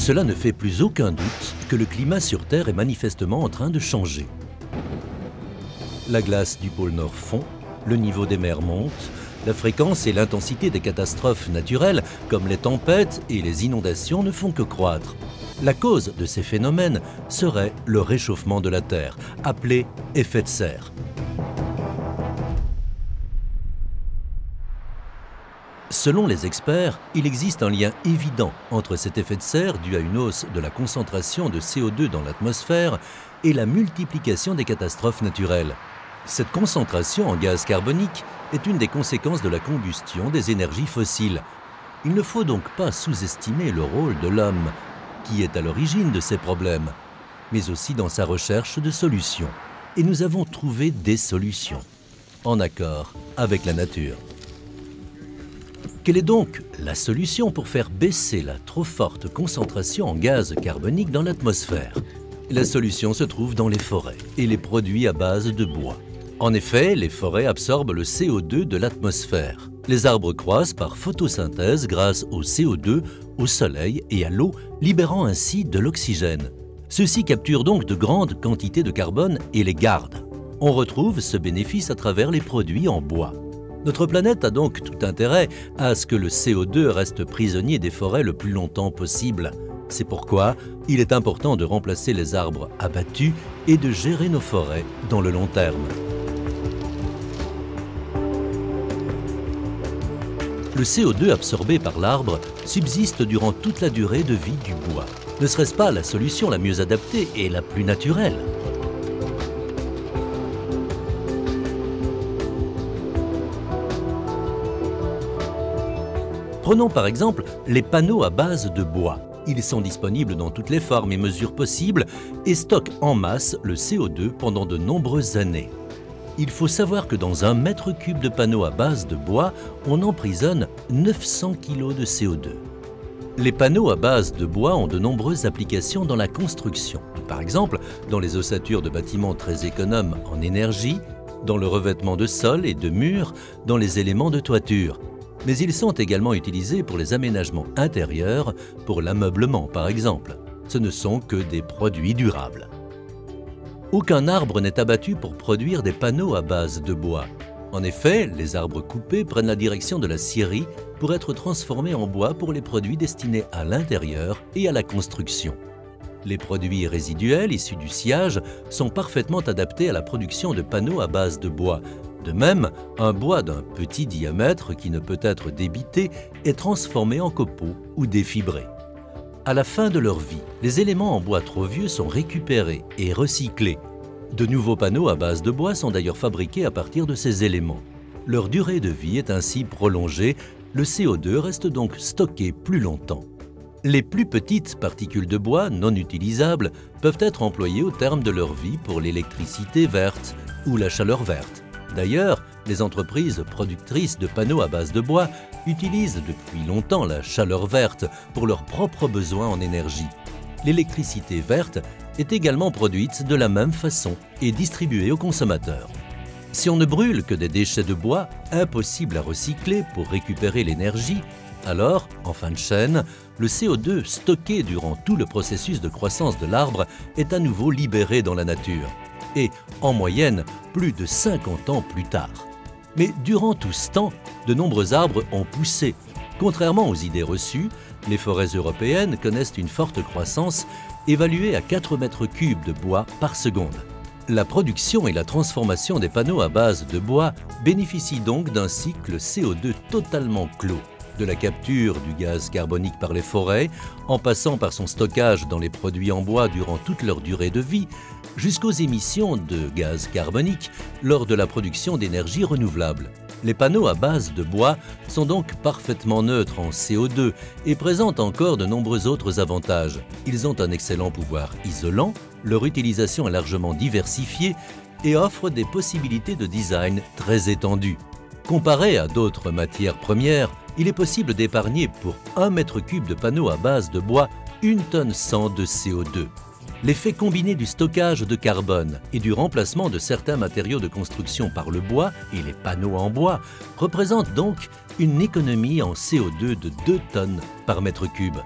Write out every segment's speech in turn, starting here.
Cela ne fait plus aucun doute que le climat sur Terre est manifestement en train de changer. La glace du pôle Nord fond, le niveau des mers monte, la fréquence et l'intensité des catastrophes naturelles, comme les tempêtes et les inondations, ne font que croître. La cause de ces phénomènes serait le réchauffement de la Terre, appelé effet de serre. Selon les experts, il existe un lien évident entre cet effet de serre dû à une hausse de la concentration de CO2 dans l'atmosphère et la multiplication des catastrophes naturelles. Cette concentration en gaz carbonique est une des conséquences de la combustion des énergies fossiles. Il ne faut donc pas sous-estimer le rôle de l'homme, qui est à l'origine de ces problèmes, mais aussi dans sa recherche de solutions. Et nous avons trouvé des solutions, en accord avec la nature. Quelle est donc la solution pour faire baisser la trop forte concentration en gaz carbonique dans l'atmosphère? La solution se trouve dans les forêts et les produits à base de bois. En effet, les forêts absorbent le CO2 de l'atmosphère. Les arbres croissent par photosynthèse grâce au CO2, au soleil et à l'eau, libérant ainsi de l'oxygène. Ceux-ci capturent donc de grandes quantités de carbone et les gardent. On retrouve ce bénéfice à travers les produits en bois. Notre planète a donc tout intérêt à ce que le CO2 reste prisonnier des forêts le plus longtemps possible. C'est pourquoi il est important de remplacer les arbres abattus et de gérer nos forêts dans le long terme. Le CO2 absorbé par l'arbre subsiste durant toute la durée de vie du bois. Ne serait-ce pas la solution la mieux adaptée et la plus naturelle? Prenons par exemple les panneaux à base de bois. Ils sont disponibles dans toutes les formes et mesures possibles et stockent en masse le CO2 pendant de nombreuses années. Il faut savoir que dans 1 mètre cube de panneaux à base de bois, on emprisonne 900 kg de CO2. Les panneaux à base de bois ont de nombreuses applications dans la construction. Par exemple, dans les ossatures de bâtiments très économes en énergie, dans le revêtement de sol et de murs, dans les éléments de toiture. Mais ils sont également utilisés pour les aménagements intérieurs, pour l'ameublement par exemple. Ce ne sont que des produits durables. Aucun arbre n'est abattu pour produire des panneaux à base de bois. En effet, les arbres coupés prennent la direction de la scierie pour être transformés en bois pour les produits destinés à l'intérieur et à la construction. Les produits résiduels issus du sciage sont parfaitement adaptés à la production de panneaux à base de bois. De même, un bois d'un petit diamètre qui ne peut être débité est transformé en copeaux ou défibré. À la fin de leur vie, les éléments en bois trop vieux sont récupérés et recyclés. De nouveaux panneaux à base de bois sont d'ailleurs fabriqués à partir de ces éléments. Leur durée de vie est ainsi prolongée, le CO2 reste donc stocké plus longtemps. Les plus petites particules de bois non utilisables peuvent être employées au terme de leur vie pour l'électricité verte ou la chaleur verte. D'ailleurs, les entreprises productrices de panneaux à base de bois utilisent depuis longtemps la chaleur verte pour leurs propres besoins en énergie. L'électricité verte est également produite de la même façon et distribuée aux consommateurs. Si on ne brûle que des déchets de bois, impossibles à recycler pour récupérer l'énergie, alors, en fin de chaîne, le CO2 stocké durant tout le processus de croissance de l'arbre est à nouveau libéré dans la nature. Et, en moyenne, plus de 50 ans plus tard. Mais durant tout ce temps, de nombreux arbres ont poussé. Contrairement aux idées reçues, les forêts européennes connaissent une forte croissance, évaluée à 4 mètres cubes de bois par seconde. La production et la transformation des panneaux à base de bois bénéficient donc d'un cycle CO2 totalement clos. De la capture du gaz carbonique par les forêts, en passant par son stockage dans les produits en bois durant toute leur durée de vie, jusqu'aux émissions de gaz carbonique lors de la production d'énergie renouvelable. Les panneaux à base de bois sont donc parfaitement neutres en CO2 et présentent encore de nombreux autres avantages. Ils ont un excellent pouvoir isolant, leur utilisation est largement diversifiée et offre des possibilités de design très étendues. Comparé à d'autres matières premières, il est possible d'épargner pour 1 mètre cube de panneaux à base de bois 1 tonne 100 de CO2. L'effet combiné du stockage de carbone et du remplacement de certains matériaux de construction par le bois et les panneaux en bois représente donc une économie en CO2 de 2 tonnes par mètre cube.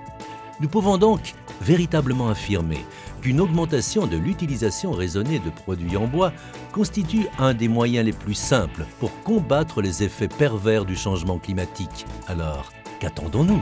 Nous pouvons donc véritablement affirmé qu'une augmentation de l'utilisation raisonnée de produits en bois constitue un des moyens les plus simples pour combattre les effets pervers du changement climatique. Alors, qu'attendons-nous ?